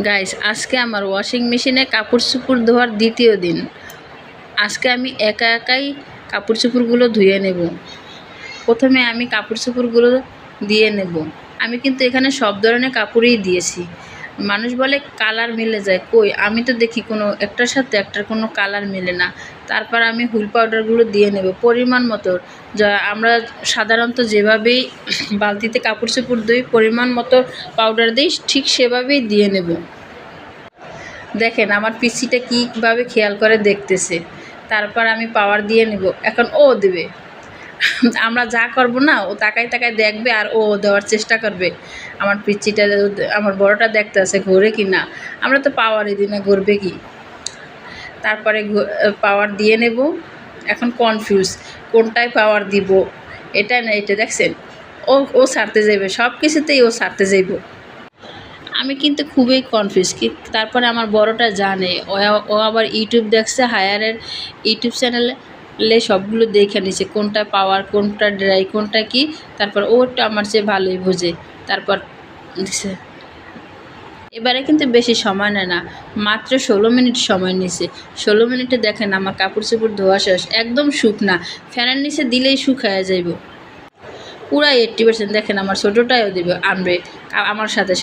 Guys, আজকে আমার washing মেশিনে কাপড় চোপড় ধোয়ার দ্বিতীয় দিন। আজকে আমি একা একাই কাপড় চোপড়গুলো ধুয়ে নেব। প্রথমে আমি কাপড় চোপড়গুলো দিয়ে নেব। আমি কিন্তু এখানে সব ধরনের কাপড়ই দিয়েছি। মানুষ বলে কালার মিলে যায়, কই আমি তো দেখি কোনো একটার সাথে একটার কোনো কালার মেলে না। তারপর আমি হুইল পাউডারগুলো দিয়ে নেব পরিমাণ মতো। যা আমরা সাধারণত যেভাবেই বালতিতে কাপড় চোপড় ধুই পরিমাণ মতো পাউডার দিই, ঠিক সেভাবেই দিয়ে নেব। দেখেন আমার পিসিটা কীভাবে খেয়াল করে দেখতেছে। তারপর আমি পাওয়ার দিয়ে নেব। এখন ও দেবে। আমরা যা করব না, ও তাকায় তাকায় দেখবে আর ও দেওয়ার চেষ্টা করবে। আমার পিচ্চিটা, আমার বড়টা দেখতে আছে ঘোরে কি না। আমরা তো পাওয়ারই দিই না, ঘুরবে কি। তারপরে পাওয়ার দিয়ে নেব। এখন কনফিউজ কোনটায় পাওয়ার দিব, এটা না এটা। দেখছেন ও ও ছাড়তে যাইবে, সব কিছুতেই ও ছাড়তে যাইব। আমি কিন্তু খুবই কনফিউজ কি। তারপরে আমার বড়টা জানে, ও আবার ইউটিউব দেখছে, হায়ারের ইউটিউব চ্যানেলে সবগুলো দেখে নিছে কোনটা পাওয়ার, কোনটা ড্রাই, কোনটা কি। তারপর ওটা আমার চেয়ে ভালোই বোঝে। তারপর দিছে। এবারে কিন্তু বেশি সময় নেয় না, মাত্র 16 মিনিট সময় নিছে। 16 মিনিটে দেখেন আমার কাপড় চোপড় ধোয়া শেষ, একদম শুকনা। ফ্যানের নিচে দিলেই শুকায়া যাইব পুরা 80%। দেখেন আমার ছোটোটাও দিবে, আনবে আমার সাথে।